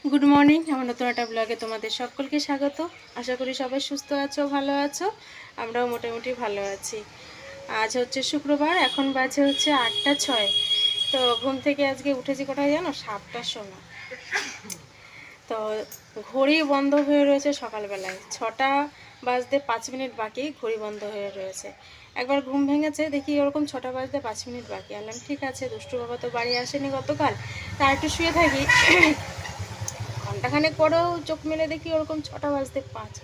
Good morning. আমার নতুন একটা ব্লগে তোমাদের সকলকে স্বাগত। আশা করি সবাই সুস্থ আছো, ভালো আছো। আমরাও মোটামুটি ভালো আছি। আজ হচ্ছে শুক্রবার, এখন বাজে হচ্ছে 8টা 6। তো ঘুম থেকে আজকে উঠেছি কোথায় জানো, 7টার সময়। তো ঘড়ি বন্ধ হয়ে রয়েছে সকালবেলায়, 6টা বাজতে 5 মিনিট বাকি ঘড়ি বন্ধ হয়ে রয়েছে। একবার ঘুম ভেঙেছে, দেখি ওরকম 6টা বাজতে 5 মিনিট বাকি। আনলাম ঠিক আছে, দুষ্টু বাবা তো বাড়ি আসেনি গতকাল, তার একটু শুয়ে থাকি। ঘন্টাখানেক পরেও চোখ মেলে দেখি ওরকম 6টা বাজতে 5।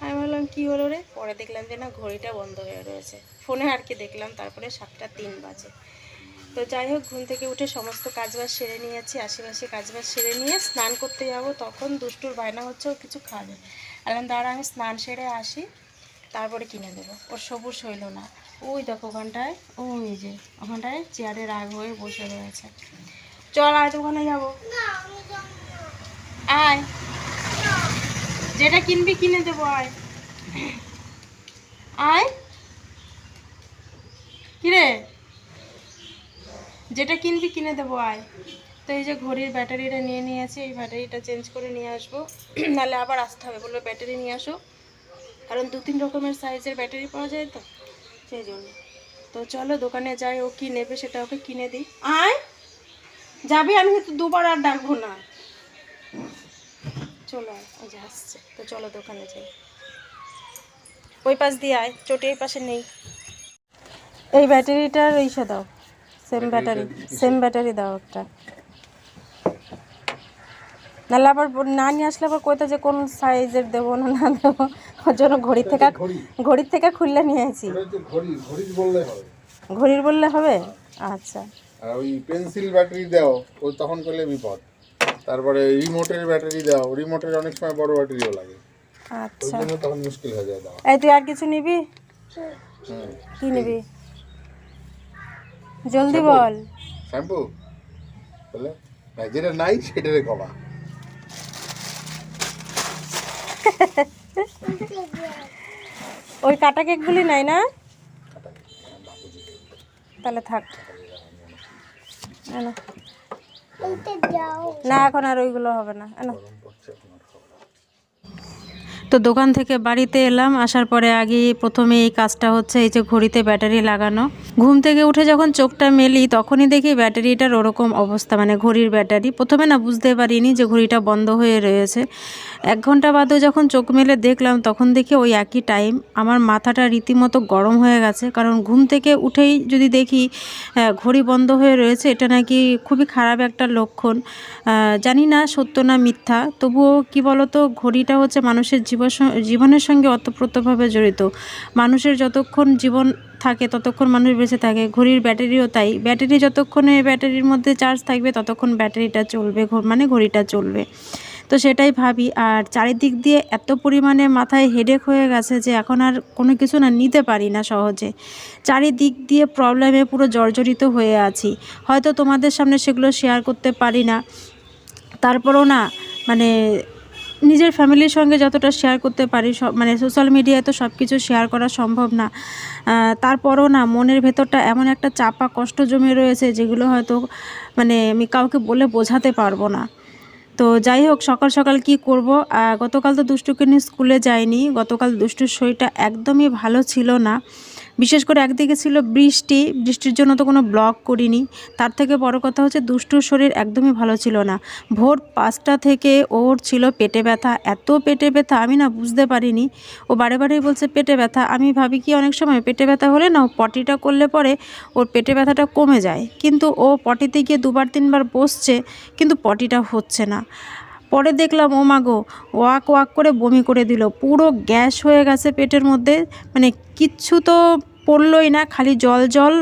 আমি ভাবলাম কী হলো রে, পরে দেখলাম যে না, ঘড়িটা বন্ধ হয়ে রয়েছে। ফোনে আর কি দেখলাম, তারপরে 7টা 3 বাজে। তো যাই হোক, ঘুম থেকে উঠে সমস্ত কাজবাজ সেরে নিয়েছি, আশেপাশে কাজবাজ সেরে নিয়ে স্নান করতে যাব। তখন দুষ্টুর বায়না হচ্ছে ও কিছু খাবে। এখন দাঁড়া, আমি স্নান সেরে আসি, তারপরে কিনে দেবো। ওর সবুজ হইল না। ওই দেখো ওখানটায়, ওই যে ওখানটায় চেয়ারে রাগ হয়ে বসে রয়েছে। চল আয়, ওখানে যাবো। আয়, যেটা কিনবি কিনে দেবো, আয় আয়। কিরে, যেটা কিনবি কিনে দেবো, আয়। তো এই যে ঘড়ির ব্যাটারিটা নিয়ে নিয়েছি, এই ব্যাটারিটা চেঞ্জ করে নিয়ে আসবো, নাহলে আবার আসতে হবে। বললো ব্যাটারি নিয়ে আসো, কারণ 2-3 রকমের সাইজের ব্যাটারি পাওয়া যায়, তো সেই জন্য। তো চলো দোকানে যাই, ও কী নেবে সেটা ওকে কিনে দিই। আয়, যাবি? আমি তো দুবার আর ডাকবো না। চলো আয়, ওই যে আসছে। তো চলো দোকানে যাই। ওই পাশ দিয়ে আয়, চটি এই পাশে নেই। এই ব্যাটারিটার এইসে দাও, সেম ব্যাটারি দাও একটা। নাহলে আবার না নিয়ে আসলে আবার কইতো যে কোন সাইজের দেবো না না দেবো। ওর জন্য ঘড়ির থেকে খুললে নিয়ে আসি। ঘড়ির বললে হবে, আচ্ছা। আর ওই পেন্সিল ব্যাটারি দাও, ও তখন করলে বিপদ। তারপরে রিমোটের ব্যাটারি দাও, রিমোটের অনেক সময় বড় ব্যাটারিও লাগে, ওই আচ্ছা, জন্য তখন মুশকিল হয়ে যায় দাও। এই তুই আর কিছু নিবি? কি নিবি জলদি বল। শ্যাম্পু বলে না, যেটা নাই সেটারে কমা। ওই কাটা কেকগুলি নাই না? তাহলে থাক না, এখন আর ওইগুলো হবে না। তো দোকান থেকে বাড়িতে এলাম, আসার পরে আগে প্রথমে এই কাজটা হচ্ছে এই যে ঘড়িতে ব্যাটারি লাগানো। ঘুম থেকে উঠে যখন চোখটা মেলি, তখনই দেখি ব্যাটারিটার ওরকম অবস্থা, মানে ঘড়ির ব্যাটারি। প্রথমে না বুঝতে পারিনি যে ঘড়িটা বন্ধ হয়ে রয়েছে। 1 ঘন্টা বাদেও যখন চোখ মেলে দেখলাম, তখন দেখি ওই একই টাইম। আমার মাথাটা রীতিমতো গরম হয়ে গেছে, কারণ ঘুম থেকে উঠেই যদি দেখি ঘড়ি বন্ধ হয়ে রয়েছে, এটা নাকি খুবই খারাপ একটা লক্ষণ। জানি না সত্য না মিথ্যা, তবুও কি বলতো, ঘড়িটা হচ্ছে মানুষের জীবনের সঙ্গে ওতপ্রোতভাবে জড়িত। মানুষের যতক্ষণ জীবন থাকে ততক্ষণ মানুষ বেঁচে থাকে, ঘড়ির ব্যাটারিও তাই। ব্যাটারি যতক্ষণে ব্যাটারির মধ্যে চার্জ থাকবে ততক্ষণ ব্যাটারিটা চলবে, মানে ঘড়িটা চলবে। তো সেটাই ভাবি। আর চারিদিক দিয়ে এত পরিমাণে মাথায় হেডেক হয়ে গেছে যে এখন আর কোনো কিছু না নিতে পারি না সহজে। চারিদিক দিয়ে প্রবলেমে পুরো জর্জরিত হয়ে আছি। হয়তো তোমাদের সামনে সেগুলো শেয়ার করতে পারি না, তারপরও না, মানে নিজের ফ্যামিলির সঙ্গে যতটা শেয়ার করতে পারি, সব মানে সোশ্যাল মিডিয়ায় তো সব কিছু শেয়ার করা সম্ভব না। তারপরও না, মনের ভেতরটা এমন একটা চাপা কষ্ট জমে রয়েছে, যেগুলো হয়তো মানে আমি কাউকে বলে বোঝাতে পারবো না। তো যাই হোক, সকাল সকাল কি করব। গতকাল তো দুষ্টুকে নিয়ে স্কুলে যাইনি। গতকাল দুষ্টুর শরীরটা একদমই ভালো ছিল না। বিশেষ করে একদিকে ছিল বৃষ্টির জন্য তো কোনো ব্লগ করিনি। তার থেকে বড় কথা হচ্ছে দুষ্টুর শরীর একদমই ভালো ছিল না। ভোর 5টা থেকে ওর ছিল পেটে ব্যথা, এত পেটে ব্যথা আমি না বুঝতে পারিনি। ও বারে বারেই বলছে পেটে ব্যথা। আমি ভাবি কি অনেক সময় পেটে ব্যথা হলে না, পটিটা করলে পরে ওর পেটে ব্যথাটা কমে যায়, কিন্তু ও পটিতে গিয়ে 2-3 বার বসছে, কিন্তু পটিটা হচ্ছে না। পরে দেখলাম ও মাগো, ওয়াক ওয়াক করে বমি করে দিল, পুরো গ্যাস হয়ে গেছে পেটের মধ্যে। মানে কিচ্ছু তো পড়লই না, খালি জল জল,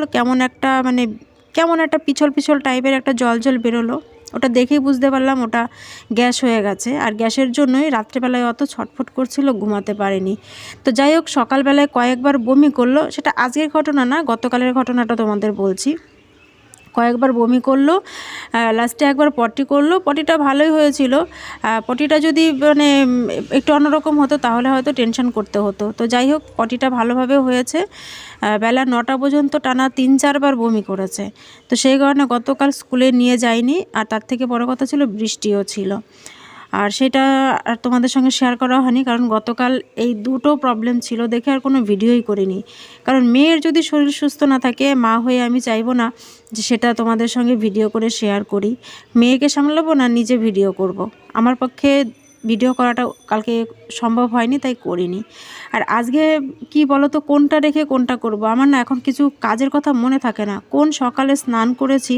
কেমন একটা পিছল পিছল টাইপের একটা জল জল বেরোলো। ওটা দেখেই বুঝতে পারলাম ওটা গ্যাস হয়ে গেছে। আর গ্যাসের জন্যই রাত্রেবেলায় অত ছটফট করছিল, ঘুমাতে পারেনি। তো যাই হোক, সকালবেলায় কয়েকবার বমি করলো। সেটা আজকের ঘটনা না, গতকালের ঘটনাটা তোমাদের বলছি। কয়েকবার বমি করলো, লাস্টে একবার পটি করলো। পটিটা ভালোই হয়েছিল। পটিটা যদি মানে একটু অন্যরকম হতো তাহলে হয়তো টেনশন করতে হতো। তো যাই হোক, পটিটা ভালোভাবে হয়েছে। বেলা 9টা পর্যন্ত টানা 3-4 বার বমি করেছে। তো সেই কারণে গতকাল স্কুলে নিয়ে যাইনি। আর তার থেকে বড় কথা ছিল, বৃষ্টিও ছিল। আর সেটা আর তোমাদের সঙ্গে শেয়ার করা হয়নি, কারণ গতকাল এই দুটো প্রবলেম ছিল দেখে আর কোনো ভিডিওই করিনি। কারণ মেয়ের যদি শরীর সুস্থ না থাকে, মা হয়ে আমি চাইবো না যে সেটা তোমাদের সঙ্গে ভিডিও করে শেয়ার করি। মেয়েকে সামলাবো না নিজে ভিডিও করব। আমার পক্ষে ভিডিও করাটা কালকে সম্ভব হয়নি, তাই করিনি। আর আজকে কি বলো তো, কোনটা রেখে কোনটা করব, আমার না এখন কিছু কাজের কথা মনে থাকে না। কোন সকালে স্নান করেছি,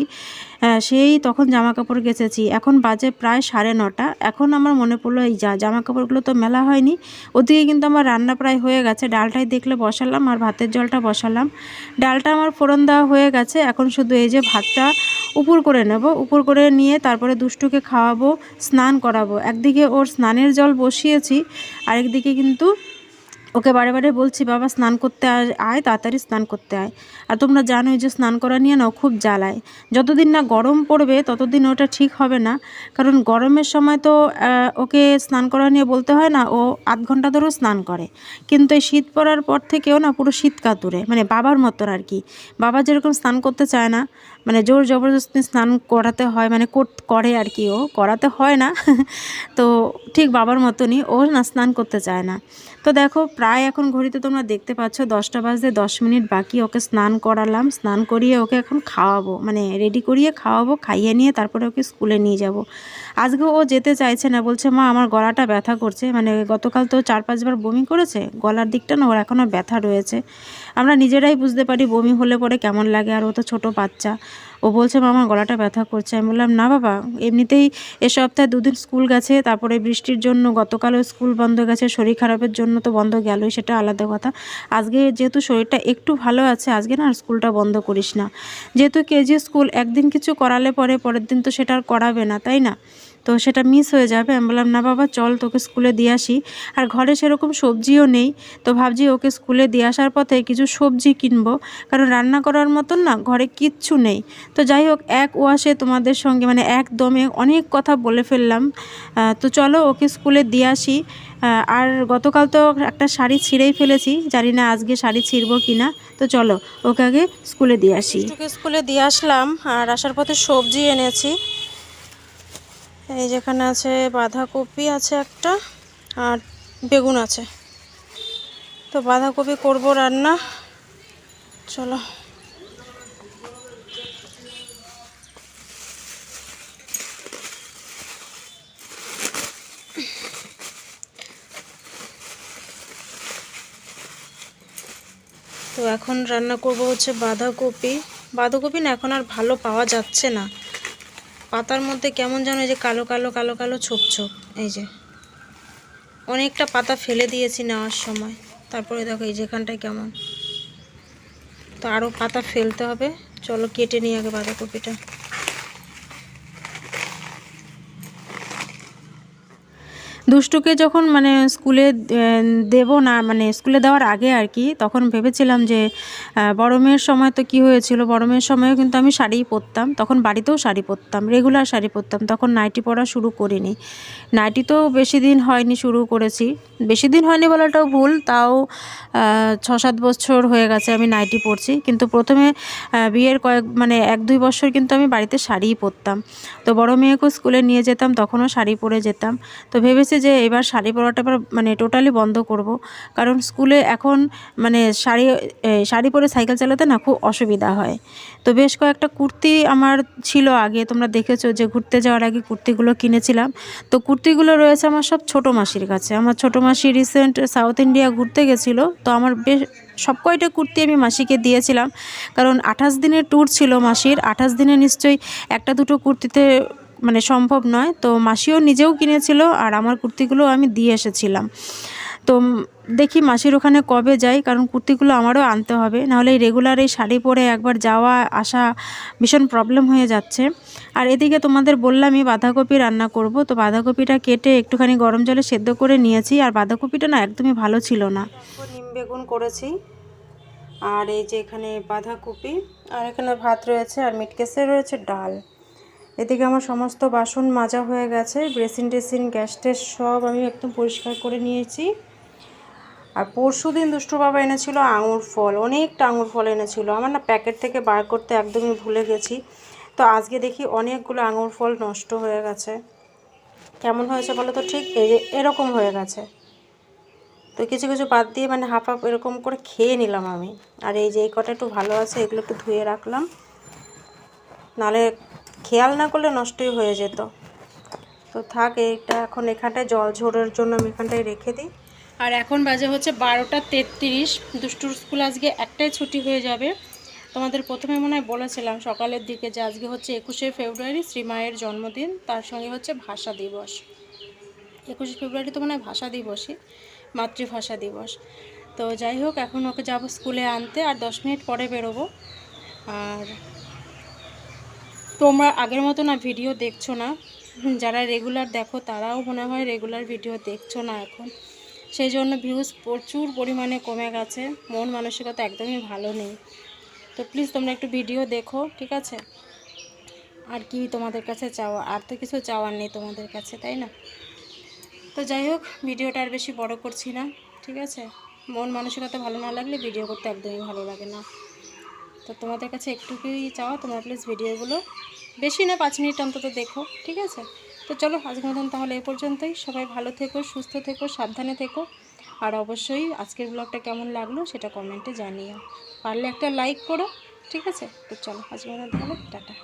সেই তখন জামা কাপড় কেচেছি, এখন বাজে প্রায় 9:30। এখন আমার মনে পড়লো এই জামা কাপড়গুলো তো মেলা হয়নি। ওদিকে কিন্তু আমার রান্না প্রায় হয়ে গেছে, ডালটাই দেখলে বসালাম আর ভাতের জলটা বসালাম। ডালটা আমার ফোড়ন দেওয়া হয়ে গেছে, এখন শুধু এই যে ভাতটা উপর করে নেব, উপর করে নিয়ে তারপরে দুষ্টুকে খাওয়াবো, স্নান করাবো। একদিকে ওর স্নানের জল বসিয়েছি, আরেকদিকে কিন্তু ওকে বারে বারে বলছি, বাবা স্নান করতে আয়, তাড়াতাড়ি স্নান করতে আয়। আর তোমরা জানোই যে স্নান করা নিয়ে না খুব জ্বালায়। যতদিন না গরম পড়বে ততদিন ওটা ঠিক হবে না, কারণ গরমের সময় তো ওকে স্নান করা নিয়ে বলতে হয় না, ও আধ ঘন্টা ধরেও স্নান করে। কিন্তু এই শীত পড়ার পর থেকেও না পুরো শীত কাতুরে, মানে বাবার মতন আর কি। বাবা যেরকম স্নান করতে চায় না, মানে জোর জবরদস্তি স্নান করাতে হয়, মানে করে আর কি, ও করাতে হয় না তো ঠিক বাবার মতনই ও না স্নান করতে চায় না। তো দেখো প্রায় এখন ঘড়িতে তোমরা দেখতে পাচ্ছ 10টা বাজতে 10 মিনিট বাকি। ওকে স্নান করালাম, স্নান করিয়ে ওকে এখন খাওয়াবো, মানে রেডি করিয়ে খাওয়াবো, খাইয়ে নিয়ে তারপরে ওকে স্কুলে নিয়ে যাব। আজকে ও যেতে চাইছে না, বলছে মা আমার গলাটা ব্যথা করছে। মানে গতকাল তো 4-5 বার বমি করেছে, গলার দিকটা না ওর এখনও ব্যথা রয়েছে। আমরা নিজেরাই বুঝতে পারি বমি হলে পরে কেমন লাগে, আর ও তো ছোটো বাচ্চা। ও বলছে মা আমার গলাটা ব্যথা করছে। আমি বললাম না বাবা, এমনিতেই এ সপ্তাহে 2 দিন স্কুল গেছে, তারপরে বৃষ্টির জন্য গতকালও স্কুল বন্ধ গেছে, শরীর খারাপের জন্য তো বন্ধ গেলই, সেটা আলাদা কথা। আজকে যেহেতু শরীরটা একটু ভালো আছে, আজকে না আর স্কুলটা বন্ধ করিস না। যেহেতু কেজি স্কুল, একদিন কিছু করালে পরে পরের দিন তো সেটা আর করাবে না, তাই না? তো সেটা মিস হয়ে যাবে। আমি বললাম না বাবা চল তোকে স্কুলে দিয়ে আসি। আর ঘরে সেরকম সবজিও নেই, তো ভাবছি ওকে স্কুলে দিয়ে আসার পথে কিছু সবজি কিনবো, কারণ রান্না করার মতন না ঘরে কিচ্ছু নেই। তো যাই হোক, এক ওয়াশে তোমাদের সঙ্গে মানে একদমে অনেক কথা বলে ফেললাম। তো চলো ওকে স্কুলে দিয়ে আসি। আর গতকাল তো একটা শাড়ি ছিঁড়েই ফেলেছি, জানি না আজকে শাড়ি ছিঁড়বো কি না। তো চলো ওকে আগে স্কুলে দিয়ে আসি। ওকে স্কুলে দিয়ে আসলাম, আর আসার পথে সবজি এনেছি। এই যেখানে আছে বাঁধাকপি আছে একটা, আর বেগুন আছে। তো বাঁধাকপি করব রান্না, চলো। তো এখন রান্না করব হচ্ছে বাঁধাকপি। বাঁধাকপি না এখন আর ভালো পাওয়া যাচ্ছে না, পাতার মধ্যে কেমন যেন এই যে কালো কালো কালো কালো ছোপ ছোপ। এই যে অনেকটা পাতা ফেলে দিয়েছি নেওয়ার সময়, তারপরে দেখো এই যেখানটায় কেমন। তো আরও পাতা ফেলতে হবে, চলো কেটে নিই আগে বাঁধাকপিটা। দুষ্টুকে যখন মানে স্কুলে দেব না, মানে স্কুলে দেওয়ার আগে আর কি, তখন ভেবেছিলাম যে বড় মেয়ের সময় তো কি হয়েছিল, বড় মেয়ের সময়ও কিন্তু আমি শাড়িই পরতাম, তখন বাড়িতেও শাড়ি পরতাম, রেগুলার শাড়ি পরতাম, তখন নাইটি পরা শুরু করিনি। নাইটি তো বেশি দিন হয়নি শুরু করেছি, বেশি দিন হয়নি বলাটাও ভুল, তাও 6-7 বছর হয়ে গেছে আমি নাইটি পরছি। কিন্তু প্রথমে বিয়ের মানে 1-2 বছর কিন্তু আমি বাড়িতে শাড়িই পরতাম। তো বড় মেয়েকেও স্কুলে নিয়ে যেতাম, তখনও শাড়ি পরে যেতাম। তো ভেবেছি যে এবার শাড়ি পরাটা এবার মানে টোটালি বন্ধ করব, কারণ স্কুলে এখন মানে শাড়ি পরে সাইকেল চালাতে না খুব অসুবিধা হয়। তো বেশ কয়েকটা কুর্তি আমার ছিল আগে, তোমরা দেখেছো যে ঘুরতে যাওয়ার আগে কুর্তিগুলো কিনেছিলাম। তো কুর্তিগুলো রয়েছে আমার সব ছোটো মাসির কাছে। আমার ছোটো মাসি রিসেন্ট সাউথ ইন্ডিয়া ঘুরতে গেছিলো, তো আমার বেশ সব কয়টা কুর্তি আমি মাসিকে দিয়েছিলাম, কারণ 28 দিনের ট্যুর ছিল মাসির। 28 দিনে নিশ্চয়ই 1-2 কুর্তিতে মানে সম্ভব নয়। তো মাসিও নিজেও কিনেছিল, আর আমার কুর্তিগুলো আমি দিয়ে এসেছিলাম। তো দেখি মাসির ওখানে কবে যাই, কারণ কুর্তিগুলো আমারও আনতে হবে, নাহলে এই রেগুলার এই শাড়ি পরে একবার যাওয়া আসা ভীষণ প্রবলেম হয়ে যাচ্ছে। আর এদিকে তোমাদের বললামই বাঁধাকপি রান্না করব। তো বাঁধাকপিটা কেটে একটুখানি গরম জলে সেদ্ধ করে নিয়েছি, আর বাঁধাকপিটা না একদমই ভালো ছিল না। নিম বেগুন করেছি, আর এই যে এখানে বাঁধাকপি, আর এখানে ভাত রয়েছে, আর মিটকেসে রয়েছে ডাল। এদিকে আমার সমস্ত বাসন মাজা হয়ে গেছে, বেসিন টেসিন গ্যাস ট্যাস সব আমি একদম পরিষ্কার করে নিয়েছি। আর পরশুদিন দুষ্টু বাবা এনেছিল আঙুর ফল, অনেকটা আঙুর ফল এনেছিল, আমার না প্যাকেট থেকে বার করতে একদমই ভুলে গেছি। তো আজকে দেখি অনেকগুলো আঙুর ফল নষ্ট হয়ে গেছে। কেমন হয়েছে বলো তো? ঠিক এই যে এরকম হয়ে গেছে। তো কিছু কিছু বাদ দিয়ে মানে হাফ হাফ এরকম করে খেয়ে নিলাম আমি। আর এই যে এই কটা একটু ভালো আছে, এগুলো একটু ধুয়ে রাখলাম, নাহলে খেয়াল না করলে নষ্টই হয়ে যেত। তো থাক, এইটা এখন এখানটায় জল ঝোড়ার জন্য আমি এখানটায় রেখে দিই। আর এখন বাজে হচ্ছে 12:33। দুষ্টুর স্কুল আজকে একটাই ছুটি হয়ে যাবে। তোমাদের প্রথমে মনে হয় বলেছিলাম সকালের দিকে যে আজকে হচ্ছে 21শে ফেব্রুয়ারি, শ্রীমায়ের জন্মদিন, তার সঙ্গে হচ্ছে ভাষা দিবস। 21শে ফেব্রুয়ারি তো মনে হয় ভাষা দিবসই, মাতৃভাষা দিবস। তো যাই হোক, এখন ওকে যাবো স্কুলে আনতে, আর 10 মিনিট পরে বেরোবো। আর তোমরা আগের মতো না ভিডিও দেখছো না, যারা রেগুলার দেখো তারাও মনে হয় রেগুলার ভিডিও দেখছো না এখন, সেই জন্য ভিউজ প্রচুর পরিমাণে কমে গেছে। মন মানসিকতা একদমই ভালো নেই। তো প্লিজ তোমরা একটু ভিডিও দেখো, ঠিক আছে? আর কি তোমাদের কাছে চাওয়া, আর তো কিছু চাওয়ার নেই তোমাদের কাছে, তাই না? তো যাই হোক, ভিডিওটা আর বেশি বড় করছি না, ঠিক আছে? মন মানসিকতা ভালো না লাগলে ভিডিও করতে একদমই ভালো লাগে না। তো তোমাদের কাছে একটুকুই চাওয়া, তোমরা প্লিজ ভিডিওগুলো বেশি না 5 মিনিট অন্তত দেখো, ঠিক আছে? তো চলো, আজকের মতন তাহলে এই পর্যন্তই। সবাই ভালো থেকো, সুস্থ থেকো, সাবধানে থেকো। আর অবশ্যই আজকের ব্লগটা কেমন লাগলো সেটা কমেন্টে জানিও, পারলে একটা লাইক করো, ঠিক আছে? তো চলো, আজকের মতন তাহলে টাটা।